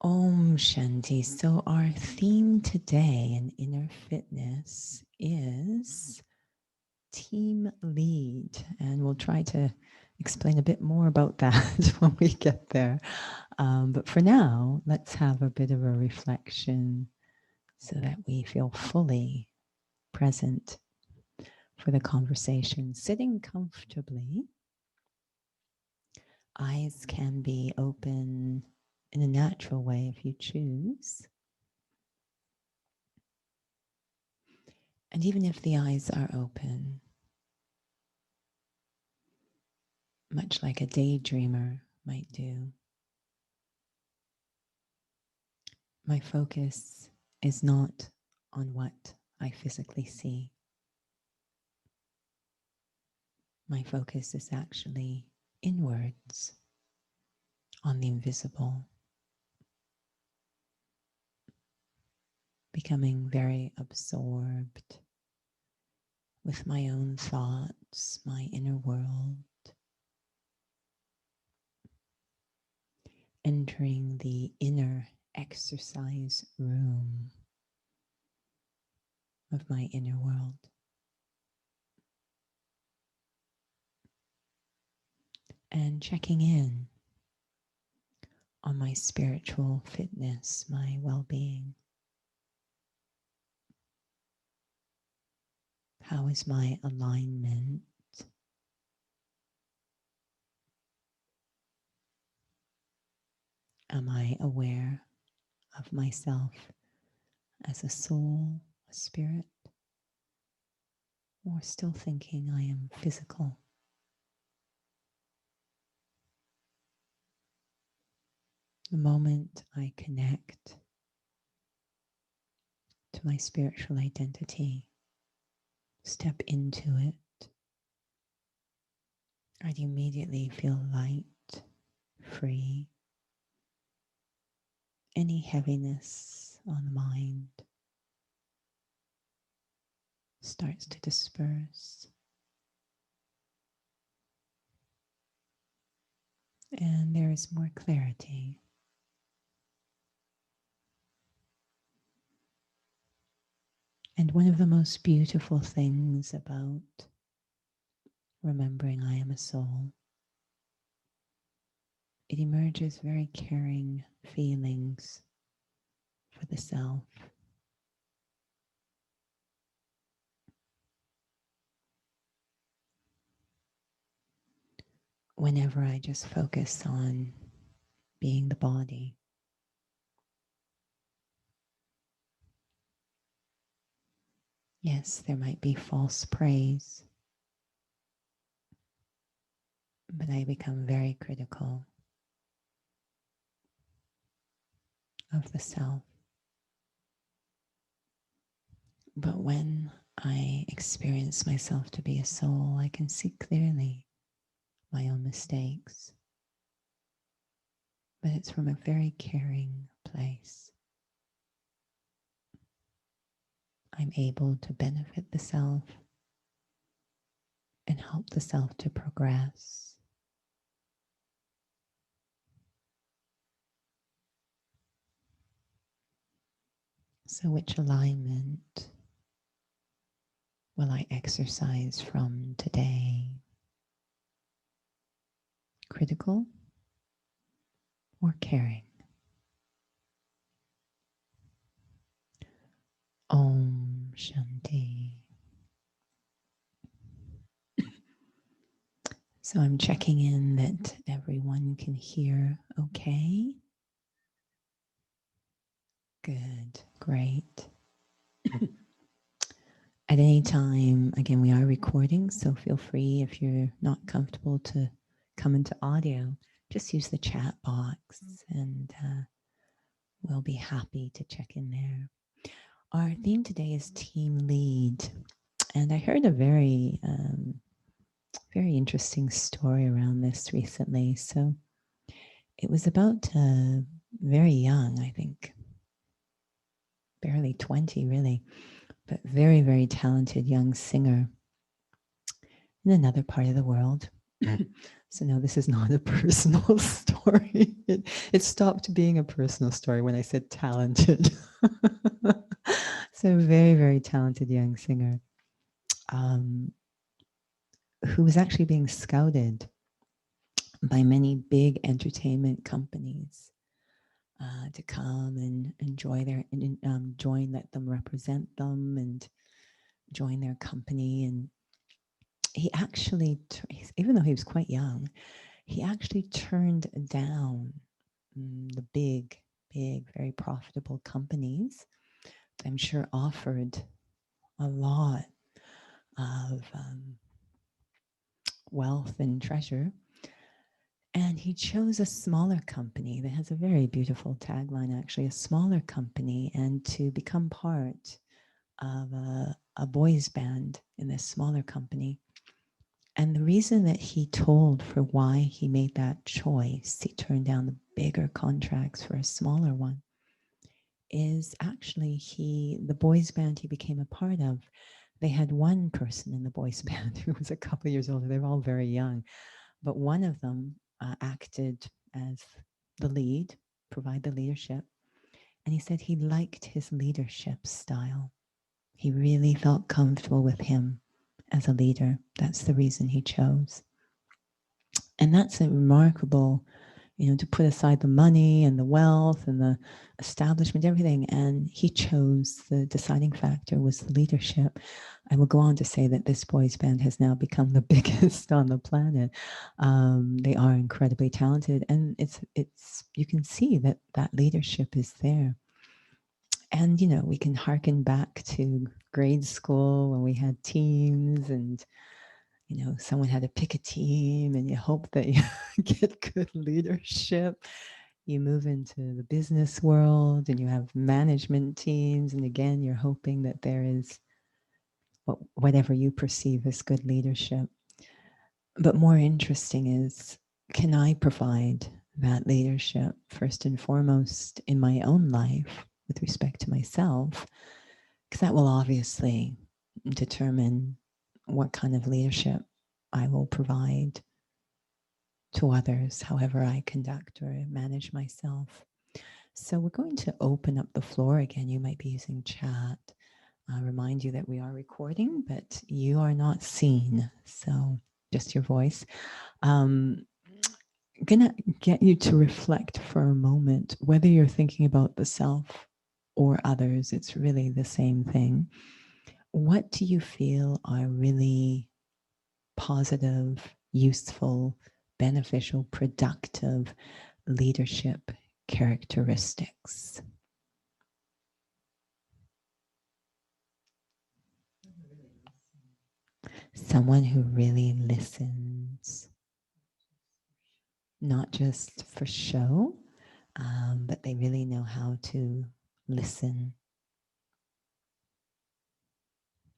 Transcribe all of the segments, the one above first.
Om Shanti. So our theme today in Inner Fitness is team lead, and we'll try to explain a bit more about that when we get there. But for now, let's have a bit of a reflection so that we feel fully present for the conversation. Sitting comfortably, eyes can be open in a natural way if you choose. And even if the eyes are open, much like a daydreamer might do, my focus is not on what I physically see. My focus is actually inwards on the invisible, becoming very absorbed with my own thoughts, my inner world, entering the inner exercise room of my inner world. And checking in on my spiritual fitness, my well-being. How is my alignment? Am I aware of myself as a soul, a spirit, or still thinking I am physical? The moment I connect to my spiritual identity, step into it, I'd immediately feel light, free. Any heaviness on the mind starts to disperse. And there is more clarity. And one of the most beautiful things about remembering I am a soul, it emerges very caring feelings for the self. Whenever I just focus on being the body, yes, there might be false praise, but I become very critical of the self. But when I experience myself to be a soul, I can see clearly my own mistakes. But it's from a very caring place. I'm able to benefit the self and help the self to progress. So which alignment will I exercise from today? Critical or caring? Om Shanti. So I'm checking in that everyone can hear okay. Good, great. At any time, again, we are recording, so feel free if you're not comfortable to come into audio, just use the chat box and we'll be happy to check in there. Our theme today is team lead. And I heard a very, very interesting story around this recently. So it was about very young, I think, barely 20 really, but very, very talented young singer in another part of the world. So no, this is not a personal story. It stopped being a personal story when I said talented. So very, very talented young singer who was actually being scouted by many big entertainment companies to come and join, let them represent them and join their company. And he actually, even though he was quite young, he actually turned down the big, very profitable companies. I'm sure offered a lot of wealth and treasure. And he chose a smaller company that has a very beautiful tagline, actually, a smaller company, and to become part of a boys' band in this smaller company. And the reason that he told for why he made that choice, he turned down the bigger contracts for a smaller one, is actually the boys' band he became a part of, they had one person in the boys' band who was a couple of years older. They were all very young. But one of them acted as the lead, provide the leadership. And he said he liked his leadership style. He really felt comfortable with him as a leader. That's the reason he chose. And that's a remarkable, to put aside the money and the wealth and the establishment, everything. And he chose, the deciding factor was the leadership. I will go on to say that this boys' band has now become the biggest on the planet. They are incredibly talented, and it's you can see that leadership is there. And we can hearken back to grade school when we had teams, and someone had to pick a team, and you hope that you get good leadership. You move into the business world and you have management teams, and again, you're hoping that there is whatever you perceive as good leadership. But more interesting is, can I provide that leadership first and foremost in my own life with respect to myself? Because that will obviously determine what kind of leadership I will provide to others, however I conduct or manage myself. So we're going to open up the floor again. You might be using chat. I'll remind you that we are recording, but you are not seen. So just your voice. I'm gonna get you to reflect for a moment, whether you're thinking about the self or others, it's really the same thing. What do you feel are really positive, useful, beneficial, productive leadership characteristics? Someone who really listens, not just for show, but they really know how to listen.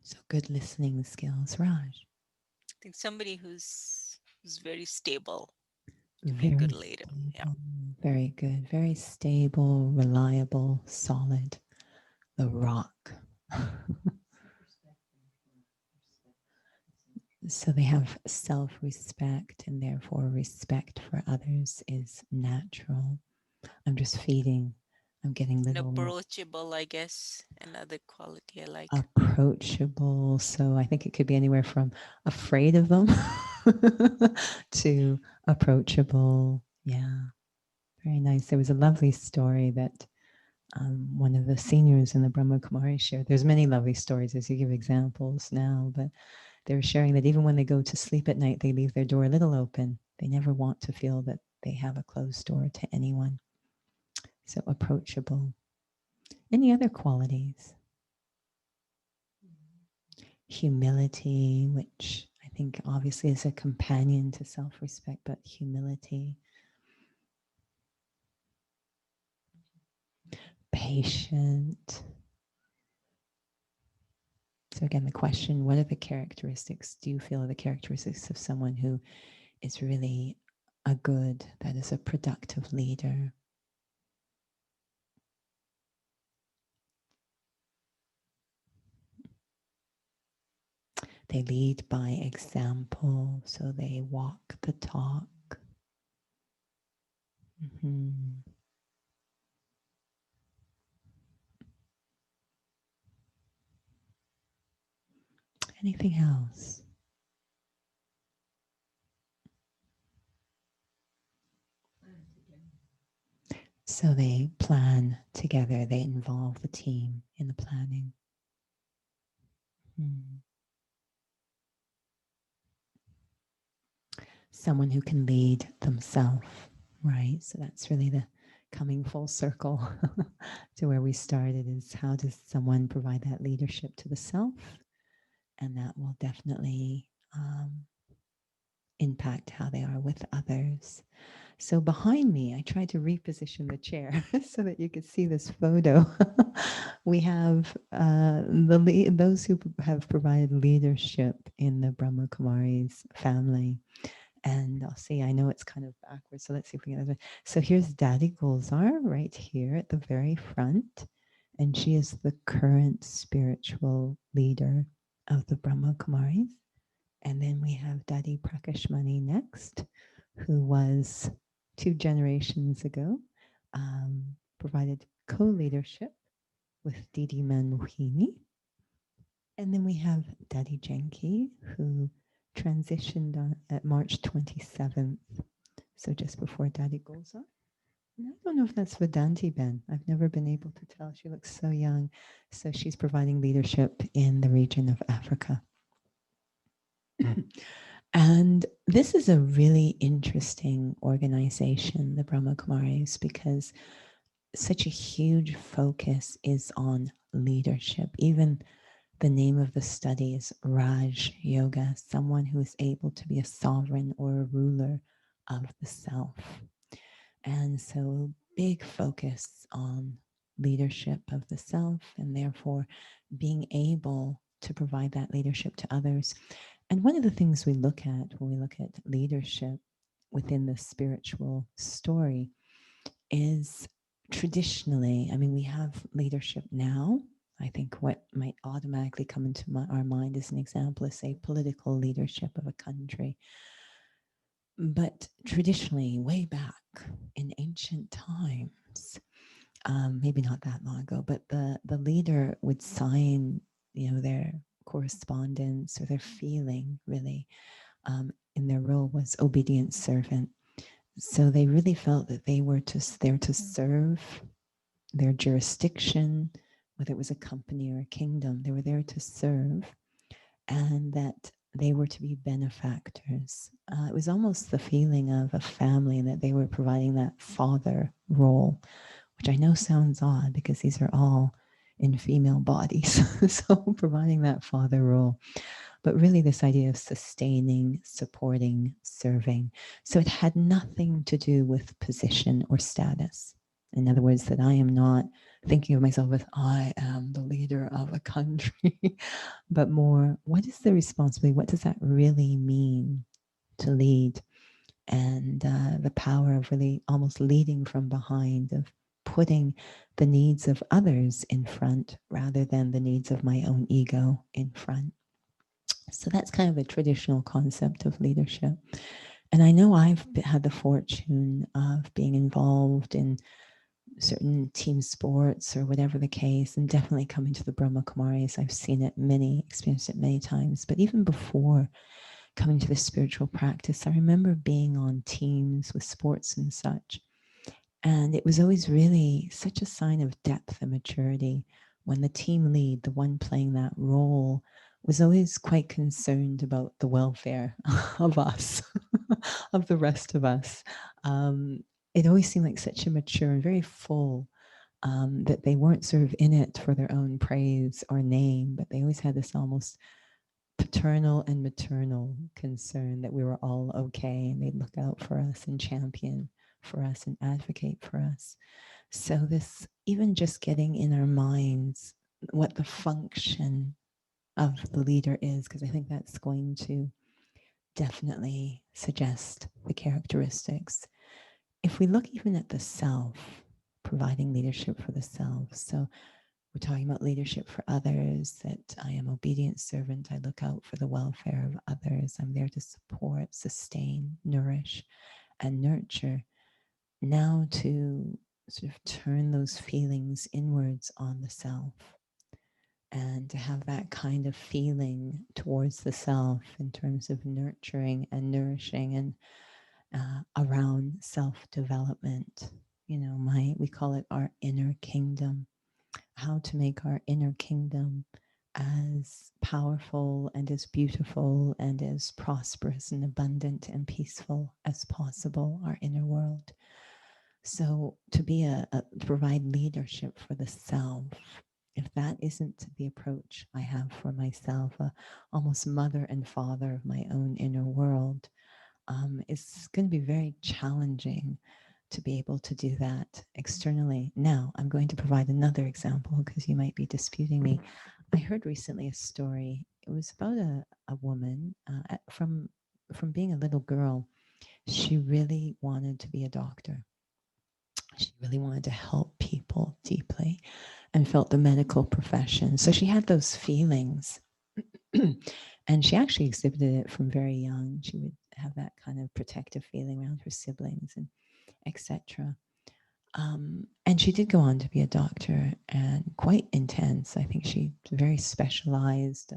So good listening skills, Raj. I think somebody who's very stable to be a Very good leader. Yeah. stable, very good, very stable, reliable, solid. The rock. So they have self-respect, and therefore respect for others is natural. I'm just feeding. I'm getting And little approachable, I guess, another quality I like. approachable. So I think it could be anywhere from afraid of them to approachable. Yeah, very nice. There was a lovely story that one of the seniors in the Brahma Kumari shared. There's many lovely stories as you give examples now, but they were sharing that even when they go to sleep at night, they leave their door a little open. They never want to feel that they have a closed door to anyone. So approachable. Any other qualities? Humility, which I think obviously is a companion to self-respect, but humility. Patient. So again, the question, what are the characteristics, do you feel are the characteristics of someone who is really that is a productive leader? They lead by example, so they walk the talk. Mhm. Anything else? So they plan together, they involve the team in the planning. Mm. Someone who can lead themselves, right? So that's really the coming full circle to where we started, is how does someone provide that leadership to the self? And that will definitely impact how they are with others. So behind me, I tried to reposition the chair so that you could see this photo. We have those who have provided leadership in the Brahma Kumaris family. And I'll see, I know it's kind of backwards, so let's see if we can. So here's Daddy Gulzar right here at the very front. And she is the current spiritual leader of the Brahma Kumaris. And then we have Daddy Prakashmani next, who was 2 generations ago, provided co-leadership with Didi Manmohini. And then we have Daddy Janki, who transitioned at March 27th, so just before Daddy Gulzar. And I don't know if that's Vedanti Ben. I've never been able to tell. She looks so young. So she's providing leadership in the region of Africa. And this is a really interesting organization, the Brahma Kumaris, because such a huge focus is on leadership. Even the name of the study is Raj Yoga, someone who is able to be a sovereign or a ruler of the self. And so big focus on leadership of the self, and therefore being able to provide that leadership to others. And one of the things we look at when we look at leadership within the spiritual story is traditionally, I mean, we have leadership now. I think what might automatically come into our mind as an example is, say, political leadership of a country. But traditionally, way back in ancient times, maybe not that long ago, but the leader would sign, their correspondence or their feeling really in their role was obedient servant. So they really felt that they were there to serve their jurisdiction, whether it was a company or a kingdom, they were there to serve, and that they were to be benefactors. It was almost the feeling of a family, and that they were providing that father role, which I know sounds odd because these are all in female bodies. So providing that father role, but really this idea of sustaining, supporting, serving. So it had nothing to do with position or status. In other words, that I am not thinking of myself as I am the leader of a country, but more, what is the responsibility? What does that really mean to lead? And the power of really almost leading from behind, of putting the needs of others in front rather than the needs of my own ego in front. So that's kind of a traditional concept of leadership. And I know I've had the fortune of being involved in certain team sports or whatever the case, and definitely coming to the Brahma Kumaris, I've seen it experienced it many times. But even before coming to this spiritual practice, I remember being on teams with sports and such. And it was always really such a sign of depth and maturity when the team lead, the one playing that role, was always quite concerned about the welfare of us, of the rest of us. It always seemed like such a mature and very full, that they weren't sort of in it for their own praise or name, but they always had this almost paternal and maternal concern that we were all okay, and they'd look out for us and champion for us and advocate for us. So this, even just getting in our minds what the function of the leader is, because I think that's going to definitely suggest the characteristics. If we look even at the self, providing leadership for the self. So We're talking about leadership for others, that I am obedient servant. I look out for the welfare of others. I'm there to support, sustain, nourish, and nurture. Now to sort of turn those feelings inwards on the self, and to have that kind of feeling towards the self in terms of nurturing and nourishing, and around self-development. We call it our inner kingdom. How to make our inner kingdom as powerful and as beautiful and as prosperous and abundant and peaceful as possible, our inner world. So to provide leadership for the self, if that isn't the approach I have for myself, almost mother and father of my own inner world, it's going to be very challenging to be able to do that externally. Now, I'm going to provide another example because you might be disputing me. I heard recently a story. It was about a woman from being a little girl. She really wanted to be a doctor. She really wanted to help people deeply and felt the medical profession. So she had those feelings. And she actually exhibited it from very young. She would have that kind of protective feeling around her siblings and etc. And she did go on to be a doctor, and quite intense. I think she very specialized.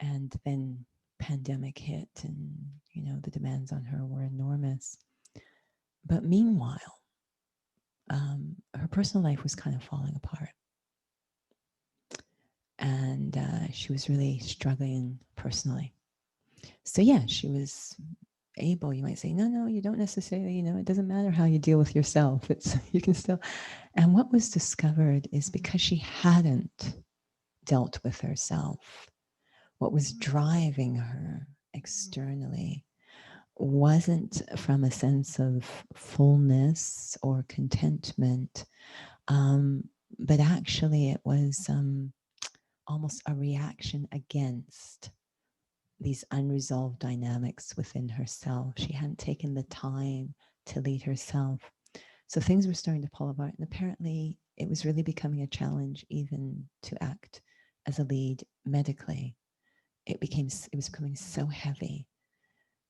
And then pandemic hit, and the demands on her were enormous. But meanwhile, her personal life was kind of falling apart, and she was really struggling personally. So yeah, she was able, you might say, no, you don't necessarily, it doesn't matter how you deal with yourself. You can still. And what was discovered is, because she hadn't dealt with herself, what was driving her externally wasn't from a sense of fullness or contentment, but actually it was almost a reaction against these unresolved dynamics within herself. She hadn't taken the time to lead herself. So things were starting to pull apart. And apparently it was really becoming a challenge even to act as a lead medically. It was becoming so heavy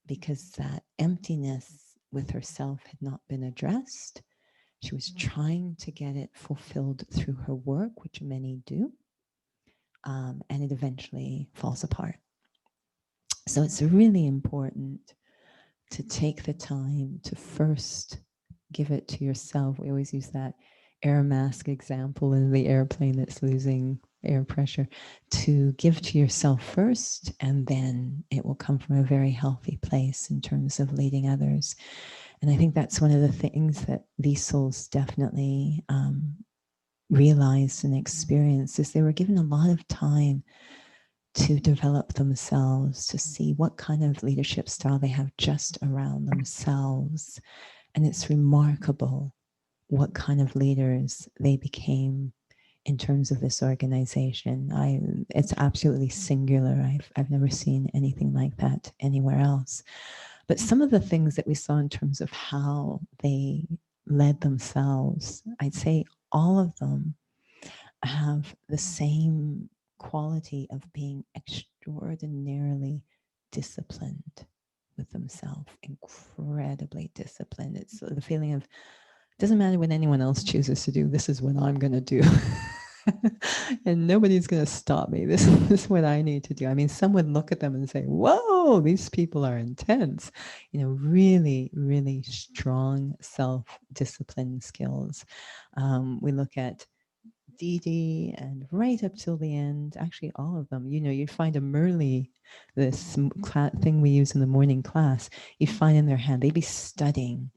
because that emptiness with herself had not been addressed. She was trying to get it fulfilled through her work, which many do. And it eventually falls apart. So it's really important to take the time to first give it to yourself. We always use that air mask example in the airplane that's losing air pressure, to give to yourself first, and then it will come from a very healthy place in terms of leading others. And I think that's one of the things that these souls definitely realized and experienced, is they were given a lot of time to develop themselves, to see what kind of leadership style they have just around themselves. And it's remarkable what kind of leaders they became in terms of this organization. It's absolutely singular. I've never seen anything like that anywhere else. But some of the things that we saw in terms of how they led themselves, I'd say all of them have the same quality of being extraordinarily disciplined with themselves, incredibly disciplined. It's the feeling of, it doesn't matter what anyone else chooses to do, this is what I'm going to do. And nobody's going to stop me. This is what I need to do. I mean, some would look at them and say, whoa, these people are intense. Really, really strong self-discipline skills. We look at Dee and right up till the end, actually all of them, you'd find a Merle, this thing we use in the morning class, you'd find in their hand, they'd be studying,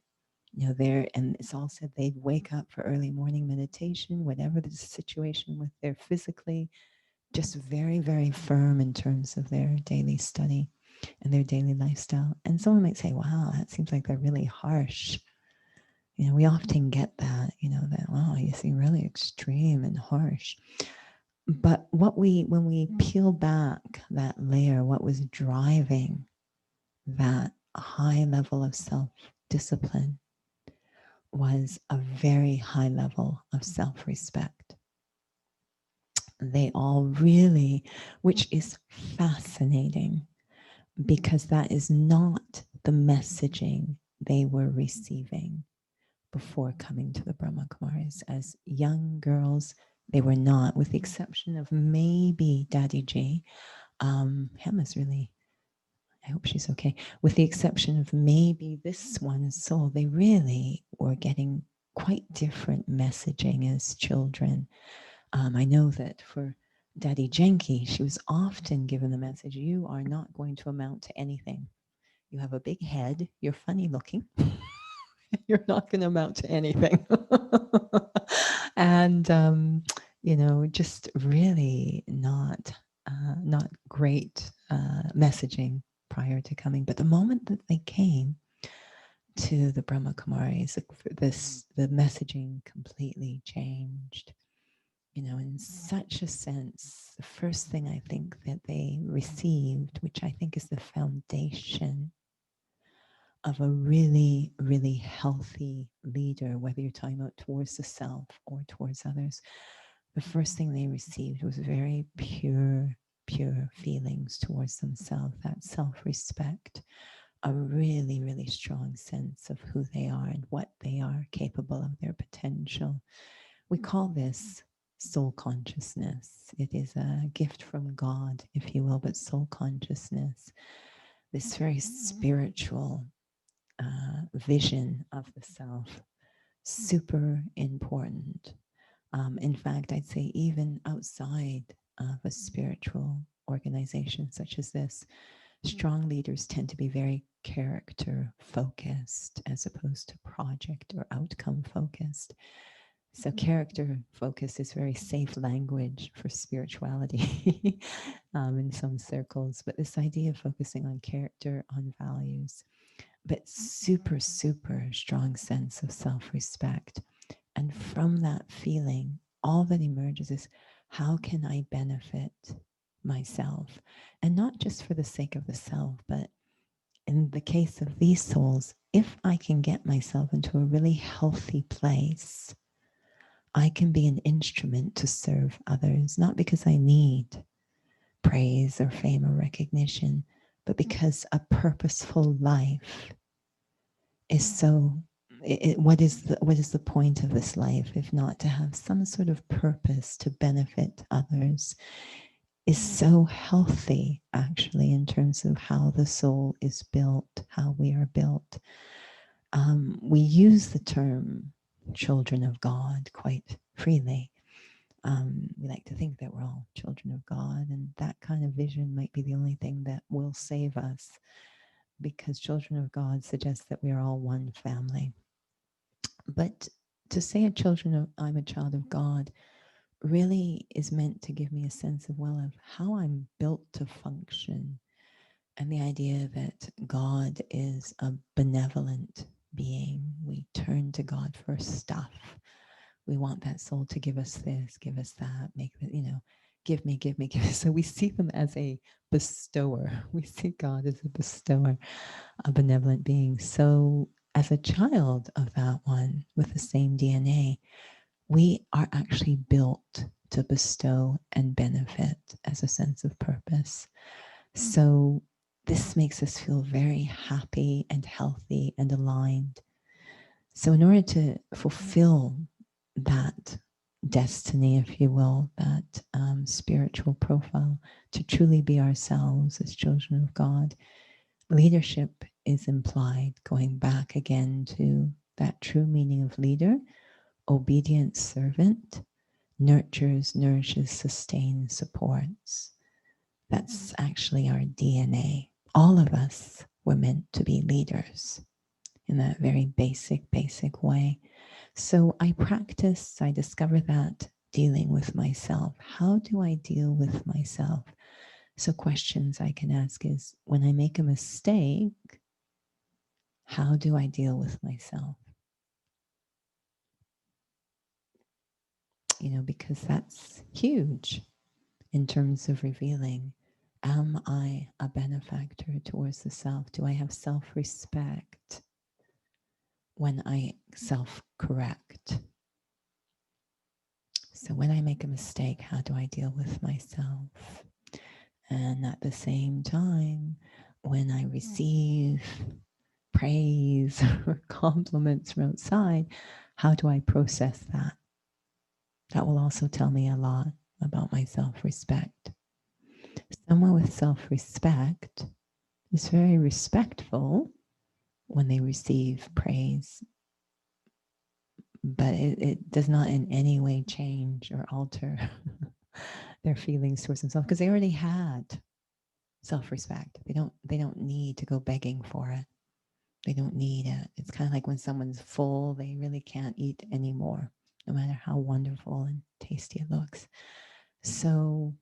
there, and it's all said they'd wake up for early morning meditation, whatever the situation with their physically, just very, very firm in terms of their daily study and their daily lifestyle. And someone might say, wow, that seems like they're really harsh. We often get that, that, wow, you seem really extreme and harsh. But when we peel back that layer, what was driving that high level of self-discipline was a very high level of self-respect. they all really, which is fascinating because that is not the messaging they were receiving before coming to the Brahma Kumaris. As young girls, they were not, with the exception of maybe Daddy G. Hema's really, I hope she's okay. With the exception of maybe this one soul, they really were getting quite different messaging as children. I know that for Daddy Genki, she was often given the message, you are not going to amount to anything. You have a big head, you're funny looking, you're not going to amount to anything. And, just really not great messaging prior to coming. But the moment that they came to the Brahma Kumaris, the messaging completely changed. In such a sense, the first thing I think that they received, which I think is the foundation of a really, really healthy leader, whether you're talking about towards the self or towards others, the first thing they received was very pure feelings towards themselves, that self-respect, a really, really strong sense of who they are and what they are capable of, their potential. We call this soul consciousness. It is a gift from God, if you will, but soul consciousness, this very spiritual vision of the self, super important. In fact, I'd say even outside of a spiritual organization such as this, strong leaders tend to be very character focused as opposed to project or outcome focused. So character focus is very safe language for spirituality in some circles. But this idea of focusing on character, on values, but super, super strong sense of self-respect. And from that feeling, all that emerges is, how can I benefit myself? And not just for the sake of the self, but in the case of these souls, if I can get myself into a really healthy place, I can be an instrument to serve others, not because I need praise or fame or recognition, but because a purposeful life is so, what is the point of this life if not to have some sort of purpose to benefit others, is so healthy actually in terms of how the soul is built, how we are built. We use the term children of God quite freely. We like to think that we're all children of God, and that kind of vision might be the only thing that will save us, because children of God suggests that we are all one family. But to say I'm a child of God really is meant to give me a sense of, well, of how I'm built to function, and the idea that God is a benevolent being. We turn to God for stuff. We want that soul to give us this, give us that, make it, give me, give me, give me. So we see them as a bestower. We see God as a bestower, a benevolent being. So as a child of that one with the same DNA, we are actually built to bestow and benefit as a sense of purpose. So this makes us feel very happy and healthy and aligned. So in order to fulfill that destiny, if you will, that spiritual profile, to truly be ourselves as children of God, leadership is implied, going back again to that true meaning of leader, obedient servant, nurtures, nourishes, sustains, supports. That's actually our DNA. All of us were meant to be leaders in that very basic way. So I discover that dealing with myself. How do I deal with myself? So questions I can ask is, when I make a mistake, how do I deal with myself? Because that's huge in terms of revealing, am I a benefactor towards the self? Do I have self-respect when I self-correct? So when I make a mistake, how do I deal with myself? And at the same time, when I receive praise or compliments from outside, how do I process that? That will also tell me a lot about my self-respect. Someone with self-respect is very respectful when they receive praise, but it does not in any way change or alter their feelings towards themselves, because they already had self-respect. They don't need to go begging for it. They don't need it. It's kind of like when someone's full, they really can't eat anymore, no matter how wonderful and tasty it looks. So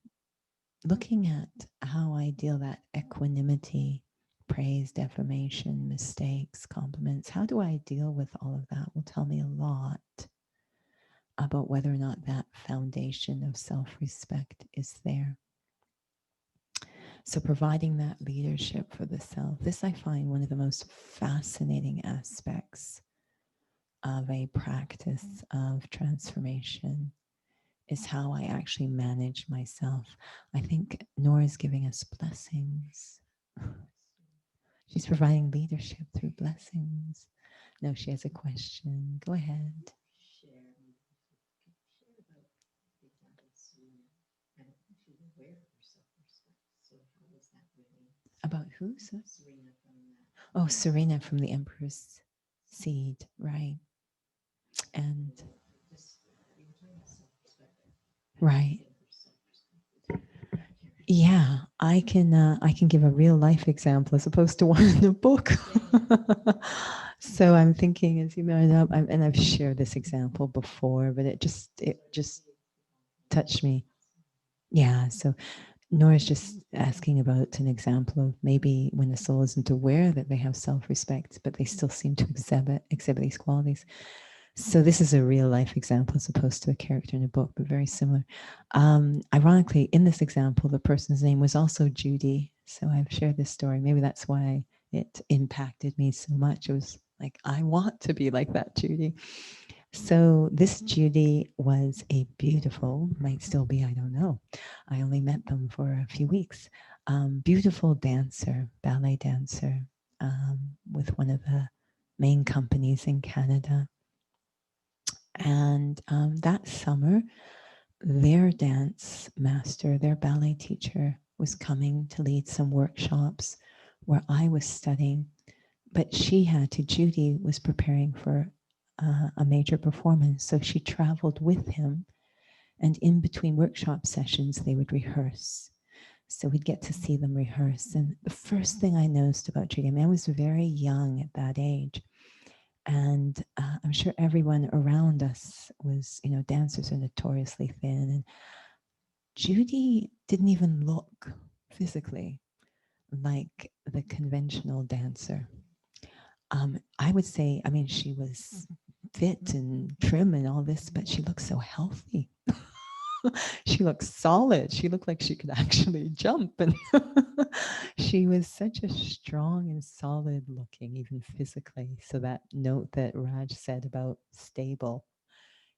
looking at how I deal that equanimity, praise, defamation, mistakes, compliments, how do I deal with all of that will tell me a lot about whether or not that foundation of self-respect is there. So providing that leadership for the self, this I find one of the most fascinating aspects of a practice of transformation is how I actually manage myself. I think Nora's giving us blessings. She's providing leadership through blessings. No, she has a question. Go ahead. About who? So? Oh, Serena from the Emperor's Seed, right? And right. Yeah, I can give a real life example as opposed to one in the book. So I'm thinking as you brought it up, and I've shared this example before, but it just touched me. Yeah. So Nora's just asking about an example of maybe when the soul isn't aware that they have self-respect, but they still seem to exhibit these qualities. So this is a real life example as opposed to a character in a book, but very similar. Ironically, in this example, the person's name was also Judy. So I've shared this story. Maybe that's why it impacted me so much. It was like, I want to be like that Judy. So this Judy was a beautiful, might still be, I don't know. I only met them for a few weeks. Beautiful dancer, ballet dancer, with one of the main companies in Canada. And that summer, their dance master, their ballet teacher, was coming to lead some workshops where I was studying. But Judy was preparing for a major performance. So she traveled with him. And in between workshop sessions, they would rehearse. So we'd get to see them rehearse. And the first thing I noticed about Judy, I mean, I was very young at that age. And I'm sure everyone around us was, dancers are notoriously thin. And Judy didn't even look physically like the conventional dancer. I would say, I mean, she was fit and trim and all this, but she looked so healthy. She looked solid. She looked like she could actually jump. And she was such a strong and solid looking, even physically. So that note that Raj said about stable,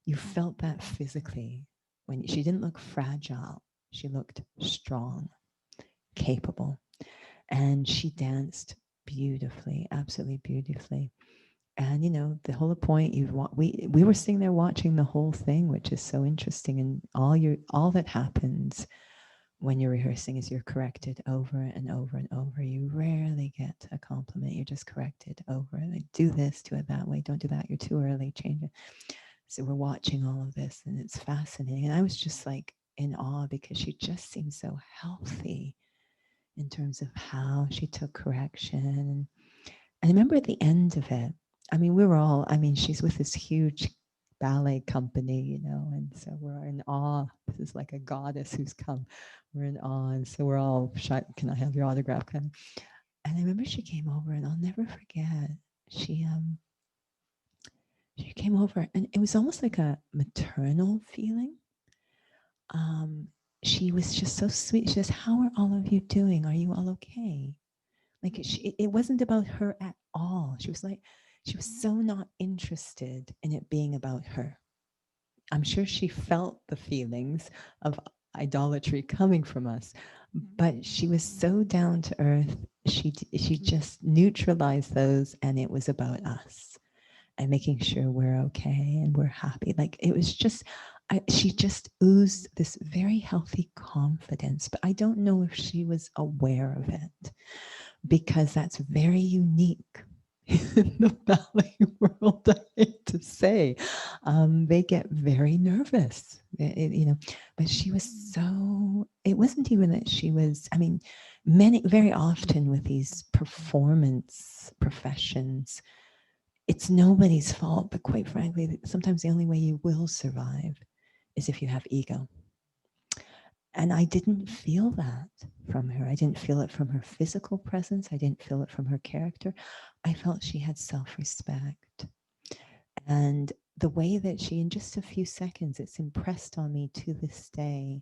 you felt that physically. When she didn't look fragile, she looked strong, capable. And she danced beautifully, absolutely beautifully. And the whole point we were sitting there watching the whole thing, which is so interesting. And all that happens when you're rehearsing is you're corrected over and over and over. You rarely get a compliment. You're just corrected over. Like, do this, do it that way. Don't do that. You're too early. Change it. So we're watching all of this, and it's fascinating. And I was just like in awe because she just seemed so healthy in terms of how she took correction. And I remember at the end of it, I mean, she's with this huge ballet company, and so we're in awe. This is like a goddess who's come. We're in awe. And so we're all shy. Can I have your autograph? Kind of. And I remember she came over, and I'll never forget. She came over, and it was almost like a maternal feeling. She was just so sweet. She says, "How are all of you doing? Are you all okay?" Like it wasn't about her at all. She was so not interested in it being about her. I'm sure she felt the feelings of idolatry coming from us, but she was so down to earth. She just neutralized those, and it was about us and making sure we're okay and we're happy. Like it was just, she just oozed this very healthy confidence, but I don't know if she was aware of it, because that's very unique in the ballet world, I hate to say. They get very nervous, but she was so, it wasn't even that she was, I mean, very often with these performance professions, it's nobody's fault, but quite frankly, sometimes the only way you will survive is if you have ego. And I didn't feel that from her. I didn't feel it from her physical presence. I didn't feel it from her character. I felt she had self-respect. And the way that she, in just a few seconds, it's impressed on me to this day,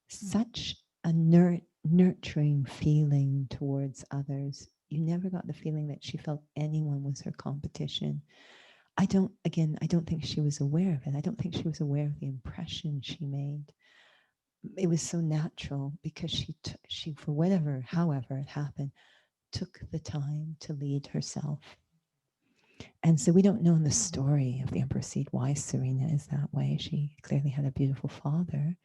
such a nurturing feeling towards others. You never got the feeling that she felt anyone was her competition. I don't think she was aware of it. I don't think she was aware of the impression she made. It was so natural because she, for whatever, however it happened, took the time to lead herself. And so we don't know in the story of the Emperor's Seed why Serena is that way. She clearly had a beautiful father,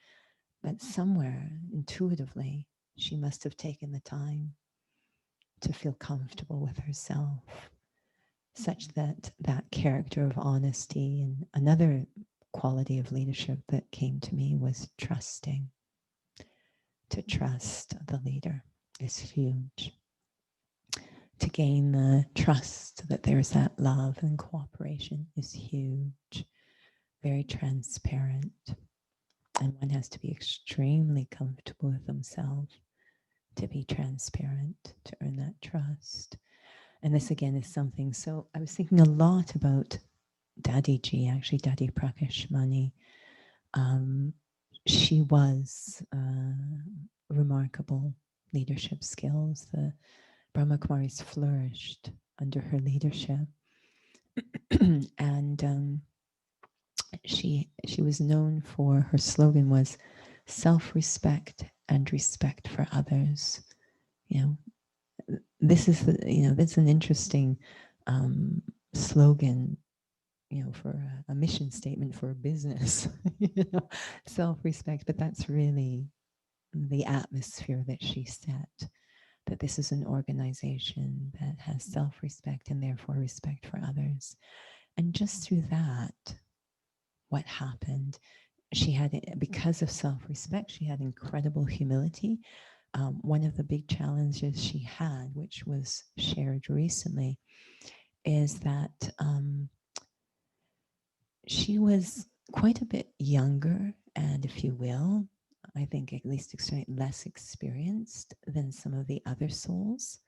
but somewhere intuitively, she must have taken the time to feel comfortable with herself, such that that character of honesty. And another quality of leadership that came to me was trusting. To trust the leader is huge. To gain the trust that there's that love and cooperation is huge. Very transparent. And one has to be extremely comfortable with themselves to be transparent, to earn that trust. And this again is something, so I was thinking a lot about Dadi Ji, actually Dadi Prakash Mani. She was remarkable leadership skills. The Brahma Kumaris flourished under her leadership. And she was known for, her slogan was self-respect and respect for others. This is that's an interesting slogan, for a mission statement for a business. Self-respect, but that's really the atmosphere that she set, that this is an organization that has self-respect and therefore respect for others. And just through that, what happened, she had, because of self-respect, she had incredible humility. One of the big challenges she had, which was shared recently, is that she was quite a bit younger and, if you will, I think at least less experienced than some of the other souls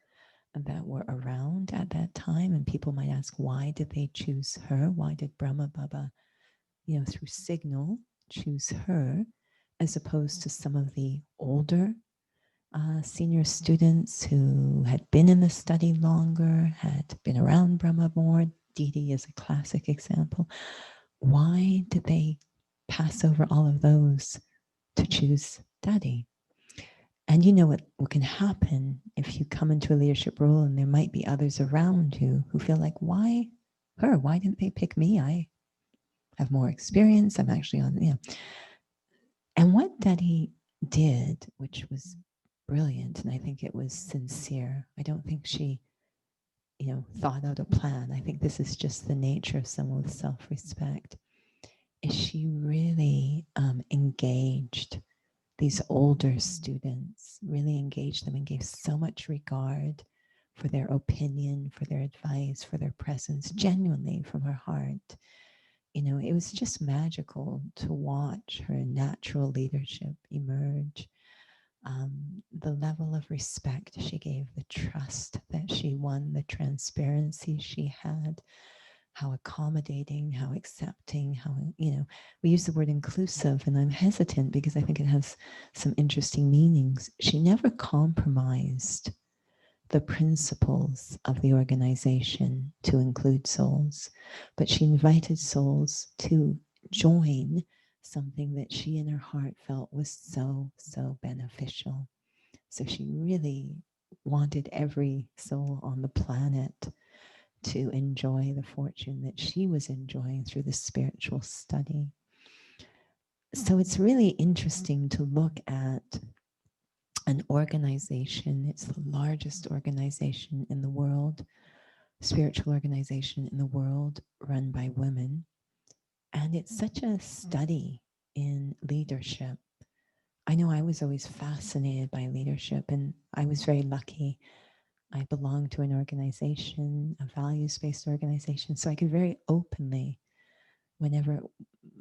that were around at that time. And people might ask, why did they choose her? Why did Brahma Baba, through signal, choose her as opposed to some of the older senior students who had been in the study longer, had been around Brahma more? Didi is a classic example. Why did they pass over all of those to choose Dadi? And you know what can happen if you come into a leadership role and there might be others around you who feel like, why her? Why didn't they pick me? I have more experience. I'm actually on, And what Dadi did, which was brilliant, and I think it was sincere. I don't think she, thought out a plan. I think this is just the nature of someone with self-respect. Is she really engaged these older students, really engaged them and gave so much regard for their opinion, for their advice, for their presence, genuinely from her heart. It was just magical to watch her natural leadership emerge. The level of respect she gave, the trust that she won, the transparency she had, how accommodating, how accepting, how, we use the word inclusive, and I'm hesitant because I think it has some interesting meanings. She never compromised the principles of the organization to include souls, but she invited souls to join something that she in her heart felt was so, so beneficial. So she really wanted every soul on the planet to enjoy the fortune that she was enjoying through the spiritual study. So it's really interesting to look at an organization. It's the largest organization in the world, spiritual organization in the world, run by women. And it's such a study in leadership. I know I was always fascinated by leadership, and I was very lucky. I belonged to an organization, a values-based organization, so I could very openly, whenever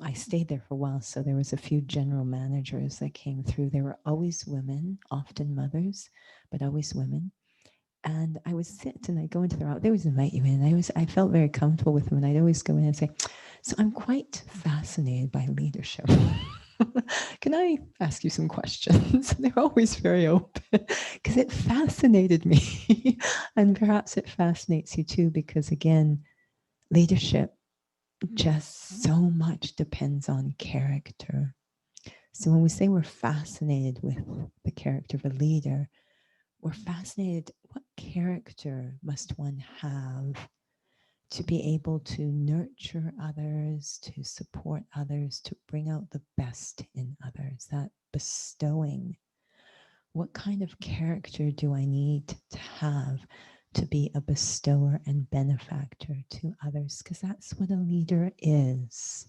I stayed there for a while, so there was a few general managers that came through. They were always women, often mothers, but always women. And I would sit and I'd go into their office. They always invite you in. I felt very comfortable with them, and I'd always go in and say, so I'm quite fascinated by leadership. Can I ask you some questions? They're always very open because it fascinated me. And perhaps it fascinates you too, because again, leadership just so much depends on character. So when we say we're fascinated with the character of a leader, we're fascinated, what character must one have to be able to nurture others, to support others, to bring out the best in others, that bestowing. What kind of character do I need to have to be a bestower and benefactor to others? Because that's what a leader is.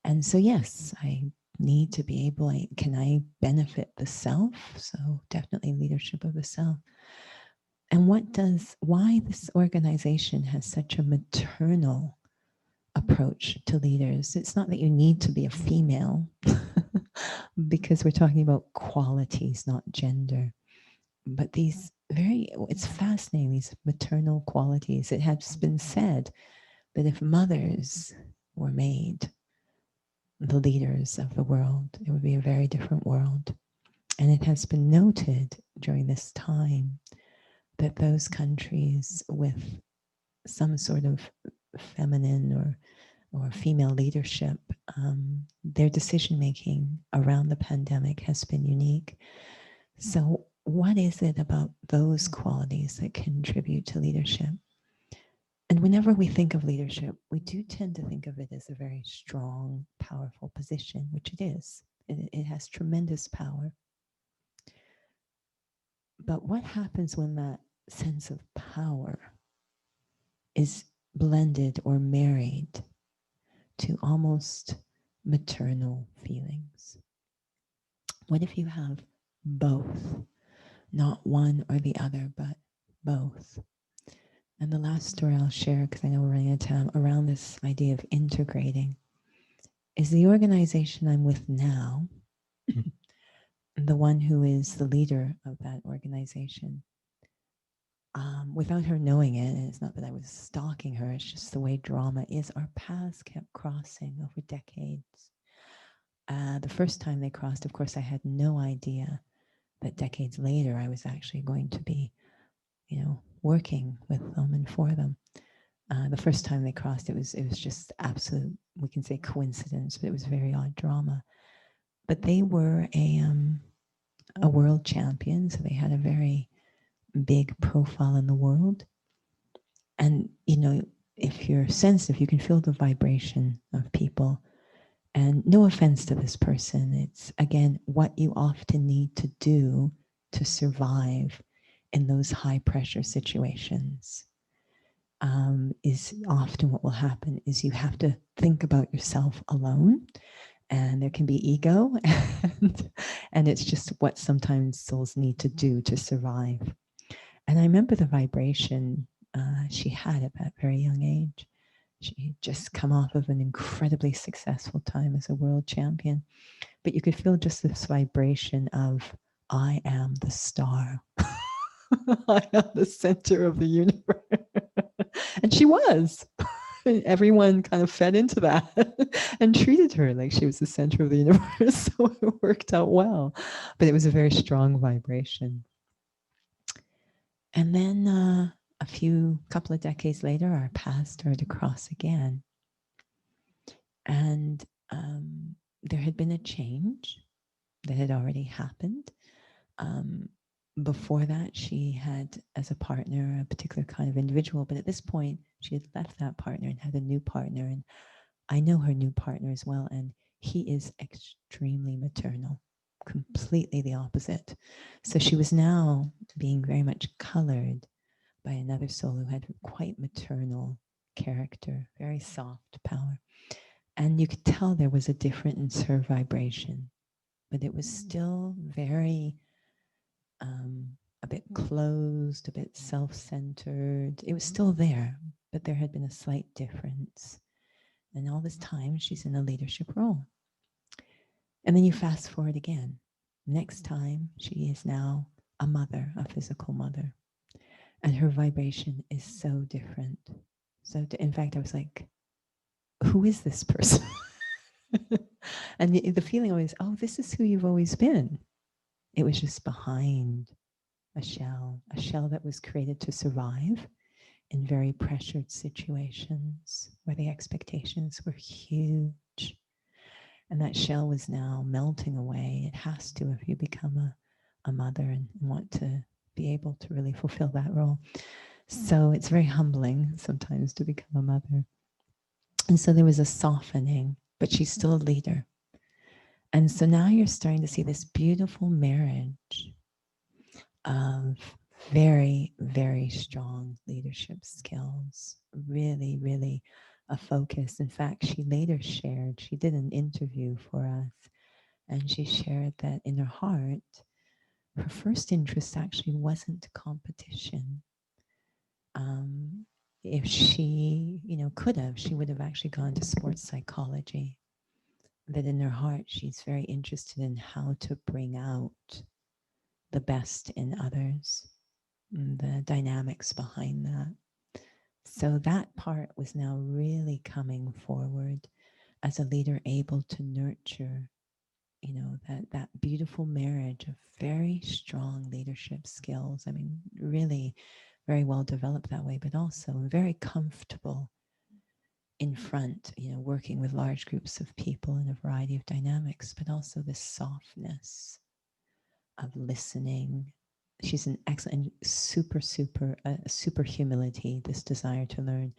And so, yes, I need to be able, can I benefit the self? So definitely leadership of the self. And why this organization has such a maternal approach to leaders. It's not that you need to be a female because we're talking about qualities, not gender. But it's fascinating, these maternal qualities. It has been said that if mothers were made the leaders of the world, it would be a very different world. And it has been noted during this time that those countries with some sort of feminine or female leadership, their decision making around the pandemic has been unique. So what is it about those qualities that contribute to leadership? And whenever we think of leadership, we do tend to think of it as a very strong, powerful position, which it is. It has tremendous power. But what happens when that sense of power is blended or married to almost maternal feelings? What if you have both, not one or the other, but both? And the last story I'll share, because I know we're running out of time, around this idea of integrating, is the organization I'm with now, the one who is the leader of that organization. Without her knowing it, and it's not that I was stalking her, it's just the way drama is, our paths kept crossing over decades. The first time they crossed, of course, I had no idea that decades later I was actually going to be, working with them and for them. The first time they crossed, it was just absolute, we can say coincidence, but it was very odd drama. But they were a world champion, so they had a very big profile in the world. And, if you're sensitive, you can feel the vibration of people. And no offense to this person, it's, again, what you often need to do to survive in those high pressure situations. Is often what will happen is you have to think about yourself alone, and there can be ego, and it's just what sometimes souls need to do to survive. And I remember the vibration she had at that very young age. She had just come off of an incredibly successful time as a world champion, but you could feel just this vibration of, I am the star. I am the center of the universe. And she was. Everyone kind of fed into that and treated her like she was the center of the universe. So it worked out well. But it was a very strong vibration. And then a couple of decades later, our paths started to cross again. And there had been a change that had already happened. Before that, she had as a partner a particular kind of individual, but at this point, she had left that partner and had a new partner. And I know her new partner as well, and he is extremely maternal, completely the opposite. So she was now being very much colored by another soul who had quite maternal character, very soft power. And you could tell there was a difference in her vibration, but it was still very a bit closed, a bit self-centered. It was still there, but there had been a slight difference. And all this time, she's in a leadership role. And then you fast forward again. Next time, she is now a mother, a physical mother. And her vibration is so different. So, in fact, I was like, who is this person? And the feeling always, oh, this is who you've always been. It was just behind a shell that was created to survive in very pressured situations where the expectations were huge. And that shell was now melting away. It has to if you become a mother and want to be able to really fulfill that role. So it's very humbling sometimes to become a mother. And so there was a softening, but she's still a leader. And so now you're starting to see this beautiful marriage of very, very strong leadership skills, really, really a focus. In fact, she later shared, she did an interview for us, and she shared that in her heart, her first interest actually wasn't competition. If she, could have, she would have actually gone to sports psychology. That in her heart, she's very interested in how to bring out the best in others, the dynamics behind that. So that part was now really coming forward as a leader able to nurture, that beautiful marriage of very strong leadership skills. I mean, really very well developed that way, but also very comfortable in front, working with large groups of people in a variety of dynamics, but also this softness of listening. She's an excellent, super humility, this desire to learn.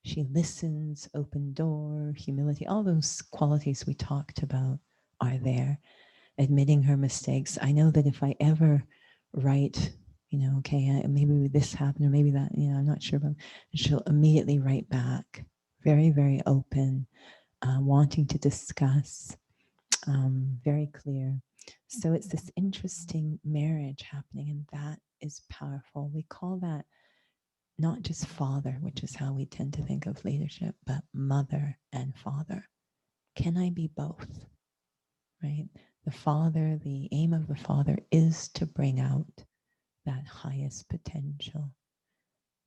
She listens, open door, humility, all those qualities we talked about are there. Admitting her mistakes. I know that if I ever write, okay, maybe this happened or maybe that, I'm not sure about, she'll immediately write back. Very, very open, wanting to discuss, very clear. So it's this interesting marriage happening, and that is powerful. We call that not just father, which is how we tend to think of leadership, but mother and father. Can I be both? Right? The father, the aim of the father is to bring out that highest potential.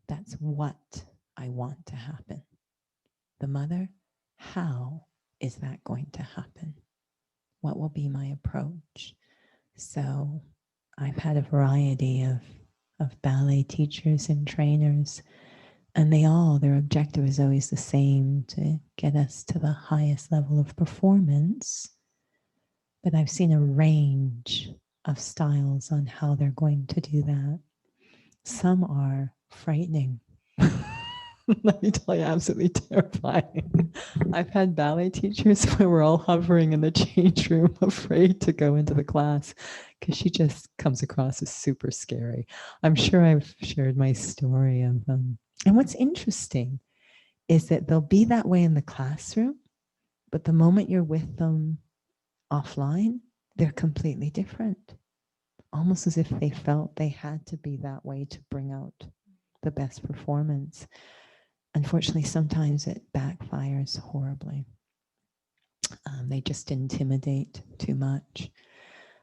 That's what I want to happen. The mother, how is that going to happen? What will be my approach? So I've had a variety of ballet teachers and trainers, and their objective is always the same, to get us to the highest level of performance. But I've seen a range of styles on how they're going to do that. Some are frightening. Let me tell you, absolutely terrifying. I've had ballet teachers where we're all hovering in the change room, afraid to go into the class because she just comes across as super scary. I'm sure I've shared my story of, and what's interesting is that they'll be that way in the classroom, but the moment you're with them offline, they're completely different. Almost as if they felt they had to be that way to bring out the best performance. Unfortunately, sometimes it backfires horribly. They just intimidate too much.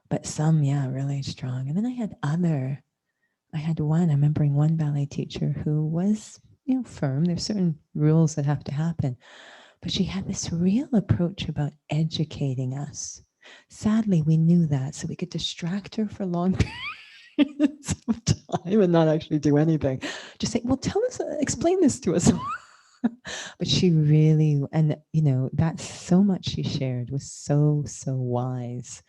But some, really strong. And then I had one, I'm remembering one ballet teacher who was, firm. There's certain rules that have to happen. But she had this real approach about educating us. Sadly, we knew that, so we could distract her for long periods of time and not actually do anything. Just say, well, explain this to us. But she really, and that's so much she shared was so wise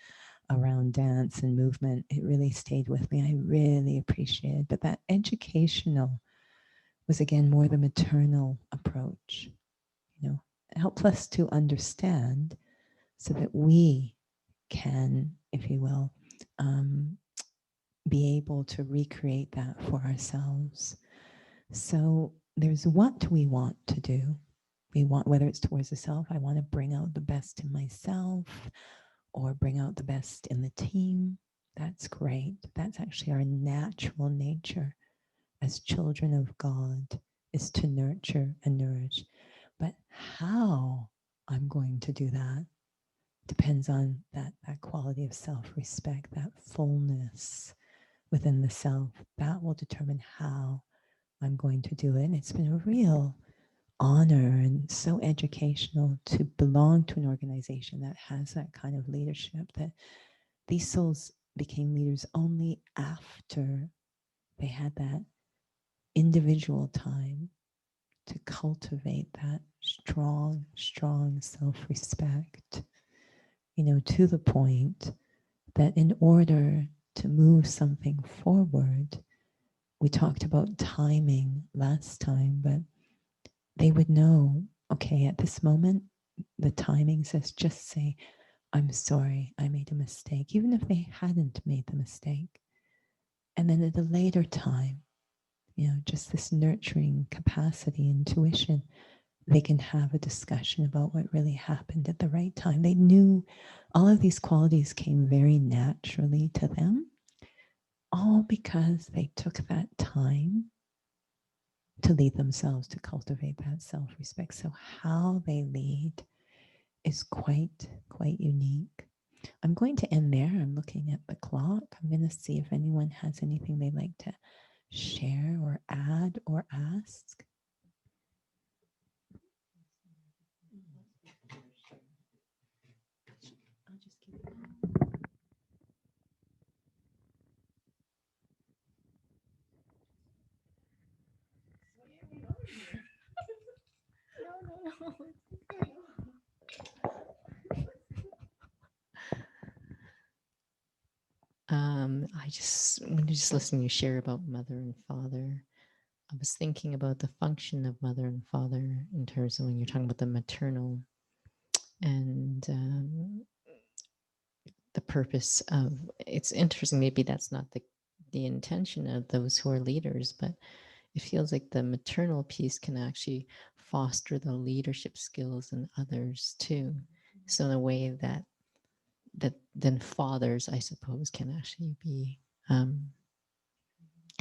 around dance and movement. It really stayed with me. I really appreciated. But that educational was again more the maternal approach. It helps us to understand so that we can, if you will, be able to recreate that for ourselves. So there's what we want to do. We want, whether it's towards the self, I want to bring out the best in myself or bring out the best in the team. That's great. That's actually our natural nature as children of God, is to nurture and nourish. But how I'm going to do that depends on that quality of self-respect, that fullness within the self. That will determine how I'm going to do it. And it's been a real honor and so educational to belong to an organization that has that kind of leadership, that these souls became leaders only after they had that individual time to cultivate that strong self-respect, to the point that in order to move something forward, we talked about timing last time, but they would know, okay, at this moment, the timing says just say, I'm sorry, I made a mistake, even if they hadn't made the mistake. And then at a later time, just this nurturing capacity, intuition, they can have a discussion about what really happened at the right time. They knew all of these qualities came very naturally to them, all because they took that time to lead themselves, to cultivate that self-respect. So how they lead is quite unique. I'm going to end there. I'm looking at the clock. I'm going to see if anyone has anything they'd like to share or add or ask. I'll just keep it. When you just listening you share about mother and father, I was thinking about the function of mother and father in terms of when you're talking about the maternal and the purpose of, it's interesting, maybe that's not the intention of those who are leaders, but it feels like the maternal piece can actually foster the leadership skills in others too. So in a way that then fathers, I suppose, can actually be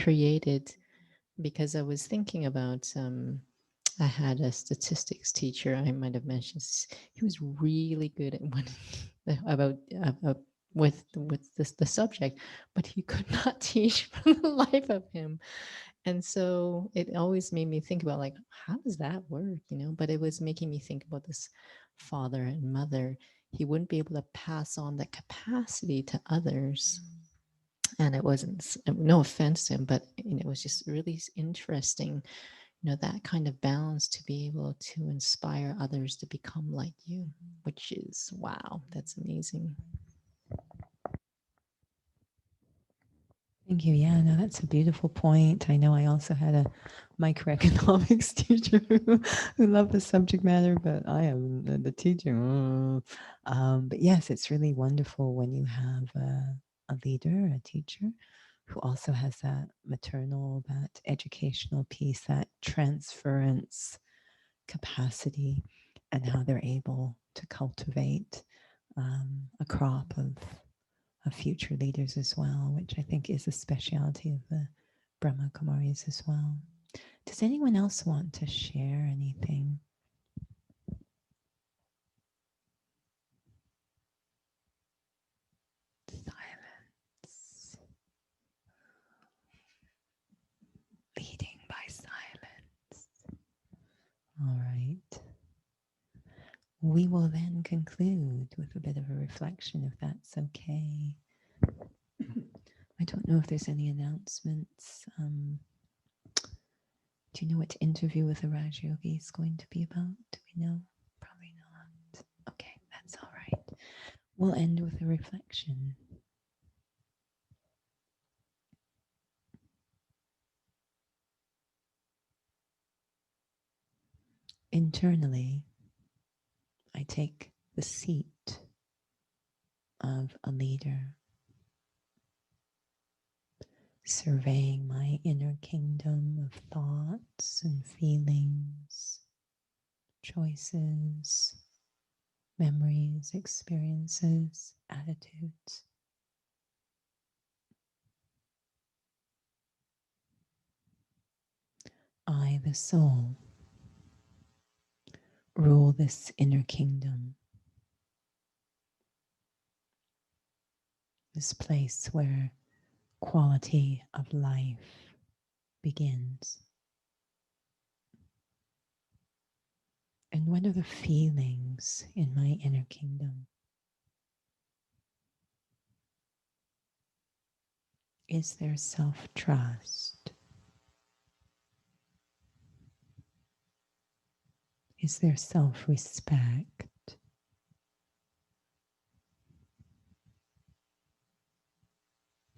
created. Because I was thinking about, I had a statistics teacher, I might have mentioned, he was really good at when about with the subject, but he could not teach for the life of him. And so it always made me think about, like, how does that work, but it was making me think about this father and mother. He wouldn't be able to pass on that capacity to others. And it wasn't, no offense to him, but it was just really interesting, that kind of balance, to be able to inspire others to become like you, which is, wow, that's amazing. Thank you. Yeah, no, that's a beautiful point. I know I also had a microeconomics teacher who loved the subject matter, but I am the teacher. But yes, it's really wonderful when you have a leader, a teacher, who also has that maternal, that educational piece, that transference capacity, and how they're able to cultivate a crop of future leaders as well, which I think is a speciality of the Brahma Kumaris as well. Does anyone else want to share anything? Silence. Leading by silence. All right. We will then conclude with a bit of a reflection, if that's okay. I don't know if there's any announcements Do you know what interview with a Raj Yogi is going to be about? Do we know? Probably not. Okay, that's all right. We'll end with a reflection. Internally, I take the seat of a leader, surveying my inner kingdom of thoughts and feelings, choices, memories, experiences, attitudes. I, the soul, rule this inner kingdom, this place where quality of life begins. And what are the feelings in my inner kingdom? Is there self-trust? Is there self-respect?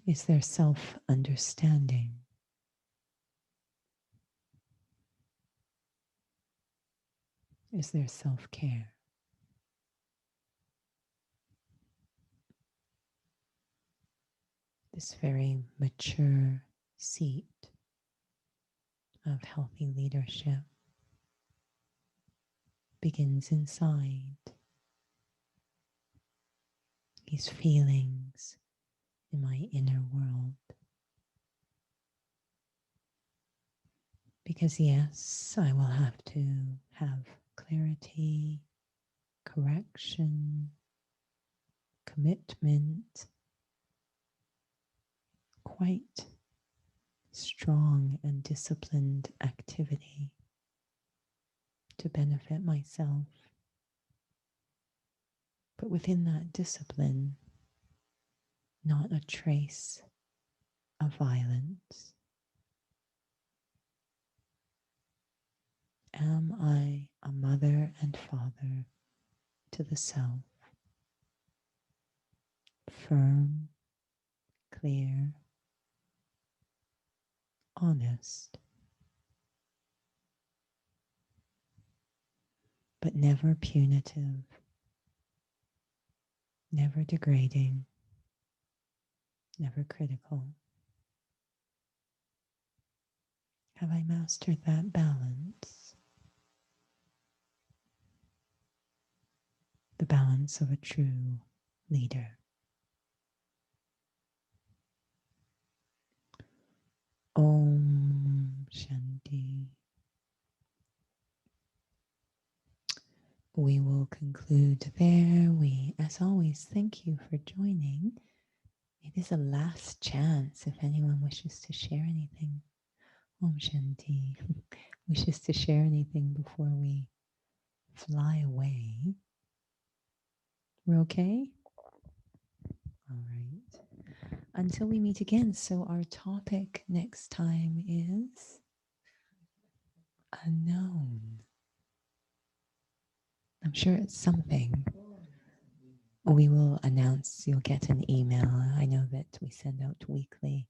Is there self-understanding? Is there self-care? This very mature seat of healthy leadership begins inside. These feelings in my inner world. Because yes, I will have to have clarity, correction, commitment, quite strong and disciplined activity to benefit myself. But within that discipline, not a trace of violence. Am I a mother and father to the self? Firm, clear, honest, but never punitive, never degrading, never critical. Have I mastered that balance? The balance of a true leader. Om Shanti. We will conclude there. We, as always, thank you for joining. It is a last chance if anyone wishes to share anything. Om Shanti wishes to share anything before we fly away. We're okay? All right. Until we meet again. So our topic next time is unknown. I'm sure it's something. We will announce, you'll get an email. I know that we send out weekly.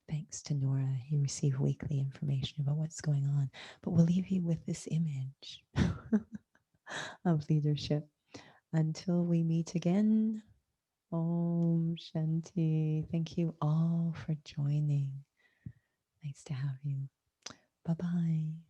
Thanks to Nora, you receive weekly information about what's going on. But we'll leave you with this image of leadership. Until we meet again, Om Shanti. Thank you all for joining. Nice to have you. Bye-bye.